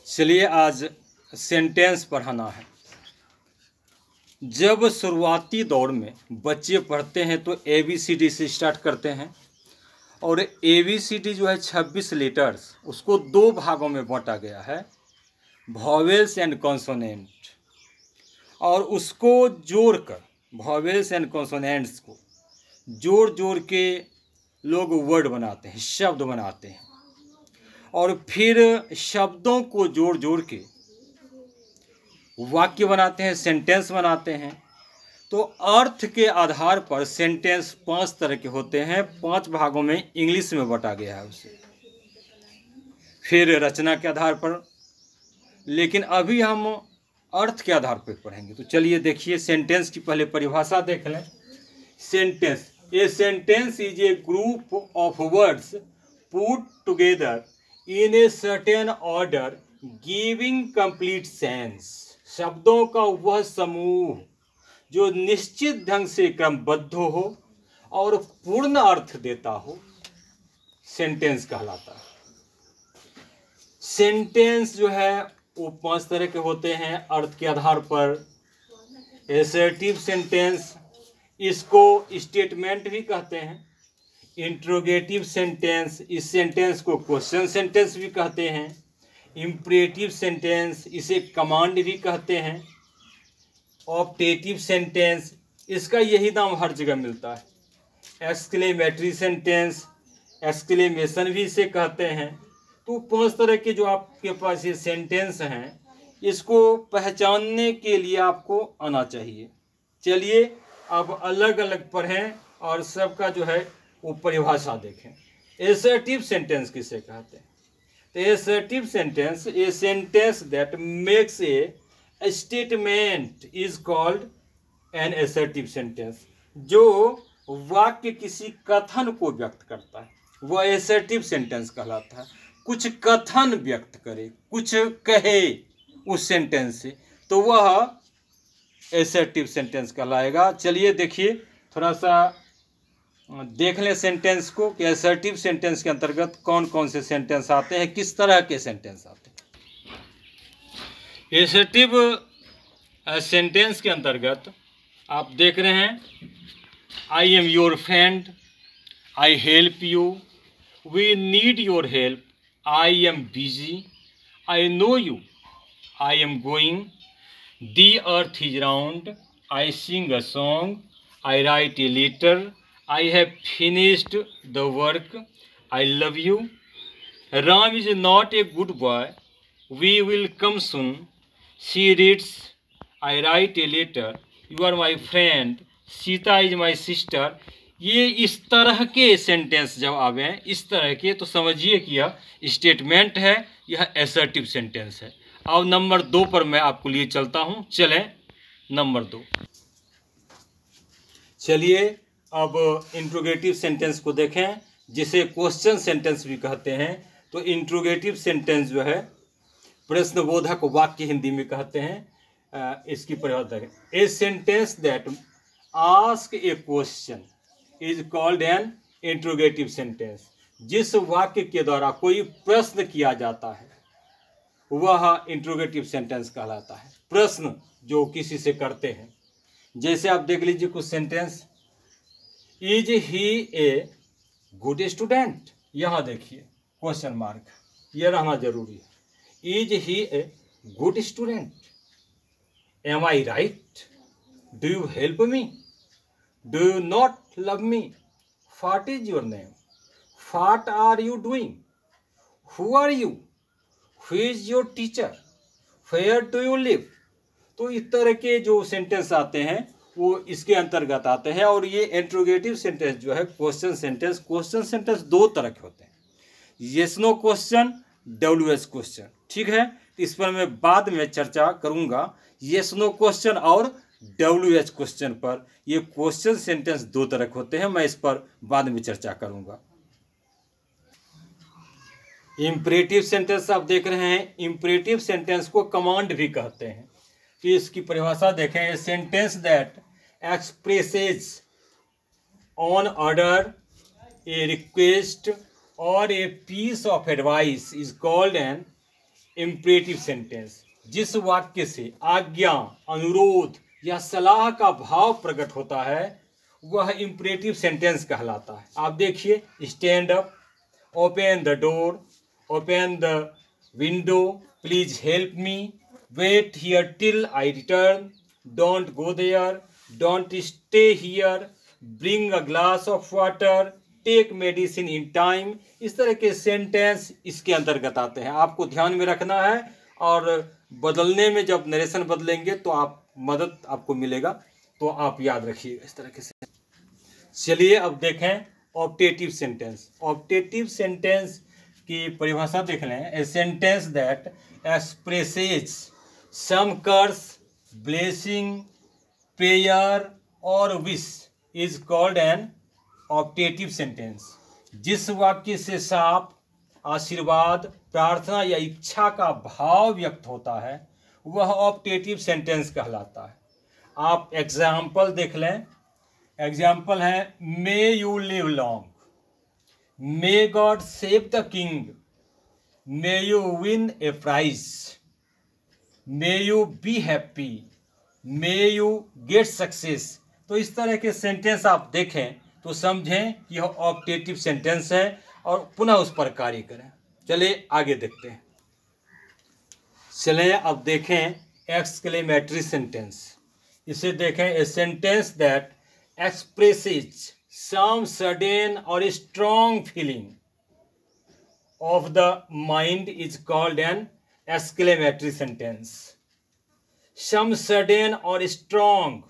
चलिए आज सेंटेंस पढ़ाना है। जब शुरुआती दौर में बच्चे पढ़ते हैं तो ABCD से स्टार्ट करते हैं और ABCD जो है 26 लेटर्स, उसको दो भागों में बांटा गया है, वॉवेल्स एंड कॉन्सोनेंट, और उसको जोड़कर वॉवेल्स एंड कॉन्सोनेंट्स को जोड़ के लोग वर्ड बनाते हैं, शब्द बनाते हैं, और फिर शब्दों को जोड़ के वाक्य बनाते हैं, सेंटेंस बनाते हैं। तो अर्थ के आधार पर सेंटेंस 5 तरह के होते हैं, 5 भागों में इंग्लिश में बांटा गया है उसे, फिर रचना के आधार पर, लेकिन अभी हम अर्थ के आधार पर पढ़ेंगे। तो चलिए देखिए, सेंटेंस की पहले परिभाषा देख लें। Sentence, a sentence is a group of words put together in a certain order giving complete sense. शब्दों का वह समूह जो निश्चित ढंग से क्रमबद्ध हो और पूर्ण अर्थ देता हो, सेंटेंस कहलाता है। सेंटेंस जो है वो 5 तरह के होते हैं अर्थ के आधार पर। एसर्टिव सेंटेंस, इसको स्टेटमेंट भी कहते हैं। इंट्रोगेटिव सेंटेंस, इस सेंटेंस को क्वेश्चन सेंटेंस भी कहते हैं। इम्परेटिव सेंटेंस, इसे कमांड भी कहते हैं। ऑप्टेटिव सेंटेंस, इसका यही नाम हर जगह मिलता है। एक्सक्लेमेटरी सेंटेंस, एक्सक्लेमेशन भी इसे कहते हैं। तो 5 तरह के जो आपके पास ये सेंटेंस हैं, इसको पहचानने के लिए आपको आना चाहिए। चलिए अब अलग अलग पढ़ें और सबका जो है वो परिभाषा देखें। एसर्टिव सेंटेंस किसे कहते हैं? तो assertive sentence, A sentence that makes a statement is called N assertive sentence. जो वाक्य किसी कथन को व्यक्त करता है वह एसर्टिव सेंटेंस कहलाता है। कुछ कथन व्यक्त करे, कुछ कहे उस सेंटेंस से, तो वह एसर्टिव सेंटेंस कहलाएगा। चलिए देखिए, थोड़ा सा देख लें सेंटेंस को कि एसर्टिव सेंटेंस के अंतर्गत कौन कौन से सेंटेंस आते हैं, किस तरह के सेंटेंस आते हैं। एसर्टिव सेंटेंस के अंतर्गत आप देख रहे हैं, I am your friend, I help you, we need your help, I am busy, I know you, I am going, the earth is round, I sing a song, I write a letter, I have finished the work, I love you, Ram is not a good boy, we will come soon, she reads, I write a letter, you are my friend, Sita is my sister। ये इस तरह के sentence जब आवे, इस तरह के, तो समझिए कि यह स्टेटमेंट है, यह एसर्टिव सेंटेंस है। अब नंबर 2 पर मैं आपको लिए चलता हूँ। चलें नंबर 2। चलिए अब इंट्रोगेटिव सेंटेंस को देखें, जिसे क्वेश्चन सेंटेंस भी कहते हैं। तो इंट्रोगेटिव सेंटेंस जो है प्रश्नबोधक वाक्य हिंदी में कहते हैं। इसकी परिभाषा है, ए sentence that ask A question is called N interrogative sentence. जिस वाक्य के द्वारा कोई प्रश्न किया जाता है वह इंट्रोगेटिव सेंटेंस कहलाता है। प्रश्न जो किसी से करते हैं, जैसे आप देख लीजिए कुछ sentence. Is he a good student, यहाँ देखिए क्वेश्चन मार्क, यह रहना जरूरी है। Is he a good student, am I right, do you help me, do you not love me, what is your name, what are you doing, who are you, who is your teacher, where do you live. तो इस तरह के जो sentence आते हैं वो इसके अंतर्गत आते हैं। और ये इंट्रोगेटिव सेंटेंस जो है क्वेश्चन सेंटेंस, क्वेश्चन सेंटेंस 2 तरह के होते हैं, yes no question, WH question. ठीक है, इस पर मैं बाद में चर्चा करूंगा, येस नो क्वेश्चन और WH क्वेश्चन पर। ये क्वेश्चन सेंटेंस 2 तरह के होते हैं, मैं इस पर बाद में चर्चा करूंगा। इम्परेटिव सेंटेंस आप देख रहे हैं, इम्परेटिव सेंटेंस को कमांड भी कहते हैं। तो इसकी परिभाषा देखें, a sentence that expresses on order, a request or a piece of advice is called an imperative sentence, जिस वाक्य से आज्ञा, अनुरोध या सलाह का भाव प्रकट होता है वह इम्परेटिव सेंटेंस कहलाता है। आप देखिए, stand up, open the door, open the window, please help me, wait here till I return, don't go there, don't stay here, bring a glass of water, take medicine in time. इस तरह के sentence इसके अंतर्गत आते हैं। आपको ध्यान में रखना है और बदलने में जब नरेशन बदलेंगे तो आप मदद आपको मिलेगा, तो आप याद रखिएगा इस तरह के से। चलिए अब देखें ऑप्टेटिव सेंटेंस। ऑप्टेटिव सेंटेंस की परिभाषा देख लें। A sentence that expresses some curse, blessing, prayer और wish is called an optative sentence. जिस वाक्य से साफ, आशीर्वाद, प्रार्थना या इच्छा का भाव व्यक्त होता है वह ऑप्टेटिव सेंटेंस कहलाता है। आप एग्जाम्पल देख लें। एग्जाम्पल है, may you live long, may God save the king, may you win a prize, may you be happy, may you get success. तो इस तरह के सेंटेंस आप देखें तो समझें कि यह ऑप्टेटिव सेंटेंस है और पुनः उस पर कार्य करें। चलिए आगे देखते हैं। चलिए अब देखें एक्सक्लेमेटरी सेंटेंस। इसे देखें। A sentence that expresses some sudden और strong feeling of the mind is called an exclamatory sentence. Some sudden और स्ट्रॉन्ग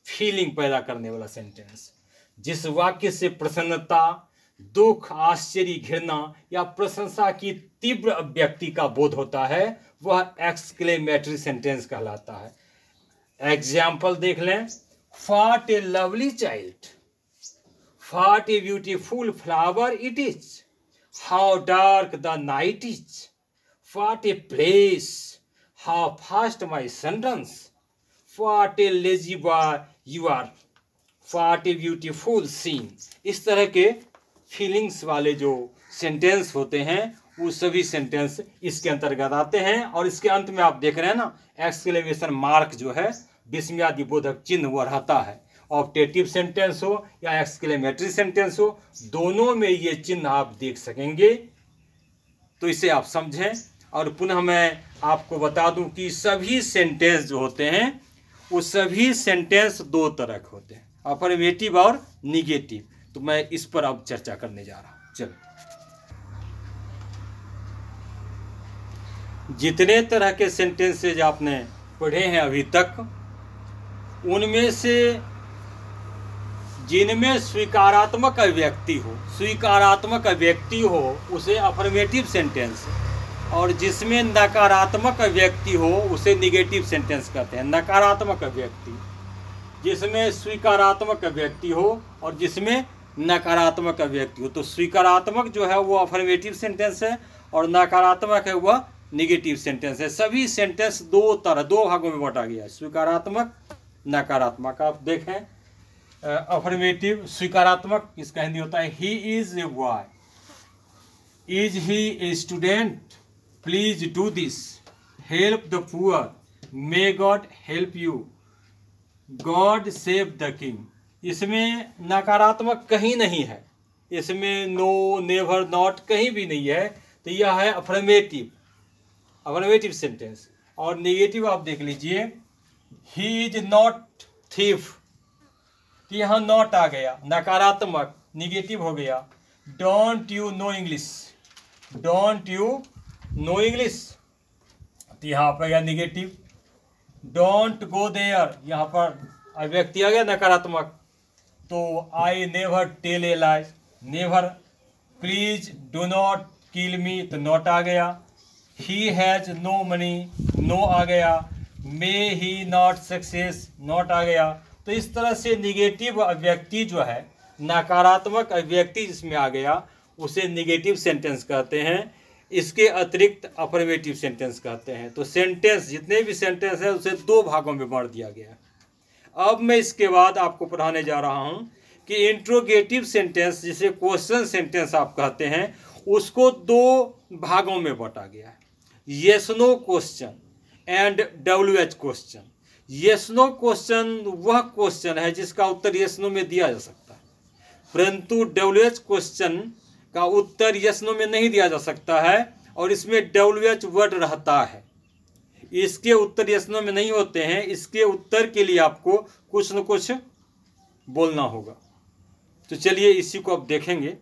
फीलिंग पैदा करने वाला सेंटेंस। जिस वाक्य से प्रसन्नता, दुख, आश्चर्य, घृणा या प्रशंसा की तीव्र अभिव्यक्ति का बोध होता है वह एक्सक्लेमेटरी सेंटेंस कहलाता है। एग्जाम्पल देख लें। What a lovely child, what a beautiful flower it is, how dark the night is, what a place, how fast my son runs, what a lazy boy you are, what a beautiful scene. इस तरह के feelings वाले जो sentence होते हैं वो सभी sentence इसके अंतर्गत आते हैं। और इसके अंत में आप देख रहे हैं ना, एक्सक्लेमेशन मार्क जो है, विस्मयादि बोधक चिन्ह वह रहता है। ऑप्टेटिव सेंटेंस हो या एक्सक्लेमेटरी सेंटेंस हो, दोनों में ये चिन्ह आप देख सकेंगे। तो इसे आप समझें। और पुनः मैं आपको बता दूं कि सभी सेंटेंस जो होते हैं वो सभी सेंटेंस दो तरह के होते हैं, अफर्मेटिव और निगेटिव। तो मैं इस पर अब चर्चा करने जा रहा हूं। चलो, जितने तरह के सेंटेंसेज आपने पढ़े हैं अभी तक, उनमें से जिनमें स्वीकारात्मक अभिव्यक्ति हो उसे अफर्मेटिव सेंटेंस, और जिसमें नकारात्मक अभिव्यक्ति हो उसे निगेटिव सेंटेंस कहते हैं। नकारात्मक अभिव्यक्ति, जिसमें स्वीकारात्मक अभिव्यक्ति हो और जिसमें नकारात्मक अभिव्यक्ति हो। तो स्वीकारात्मक जो है वो अफर्मेटिव सेंटेंस है और नकारात्मक है वह निगेटिव सेंटेंस है। सभी सेंटेंस दो भागों में बांटा गया है, स्वीकारात्मक, नकारात्मक। आप देखें, अफर्मेटिव स्वीकारात्मक, इसका हिंदी होता है he is a boy, is he a student, please do this, help the poor, may God help you, God save the king. इसमें नकारात्मक कहीं नहीं है, इसमें नो, नेवर, नॉट कहीं भी नहीं है। तो यह है अफर्मेटिव सेंटेंस। और नेगेटिव आप देख लीजिए, ही इज नॉट थीफ, तो यहाँ नॉट आ गया, नकारात्मक, निगेटिव हो गया। Don't you know English, don't you know English, तो यहाँ पर गया निगेटिव। डोंट गो देयर, यहाँ पर अभिव्यक्ति आ गया नकारात्मक। तो I never tell a lie, never. Please do not kill me, तो नॉट आ गया। He has no money, no आ गया। May he not success, not आ गया। तो इस तरह से निगेटिव अभिव्यक्ति जो है, नकारात्मक अभिव्यक्ति जिसमें आ गया उसे निगेटिव सेंटेंस कहते हैं। इसके अतिरिक्त अफर्मेटिव सेंटेंस कहते हैं। तो सेंटेंस, जितने भी सेंटेंस है उसे दो भागों में बांट दिया गया है। अब मैं इसके बाद आपको पढ़ाने जा रहा हूं कि इंट्रोगेटिव सेंटेंस, जिसे क्वेश्चन सेंटेंस आप कहते हैं, उसको दो भागों में बांटा गया है। Yes no question and WH question. Yes no question वह क्वेश्चन है जिसका उत्तर येस नो में दिया जा सकता है, परंतु WH क्वेश्चन का उत्तर येस नो में नहीं दिया जा सकता है और इसमें WH वर्ड रहता है। इसके उत्तर येस नो में नहीं होते हैं, इसके उत्तर के लिए आपको कुछ न कुछ बोलना होगा। तो चलिए इसी को अब देखेंगे।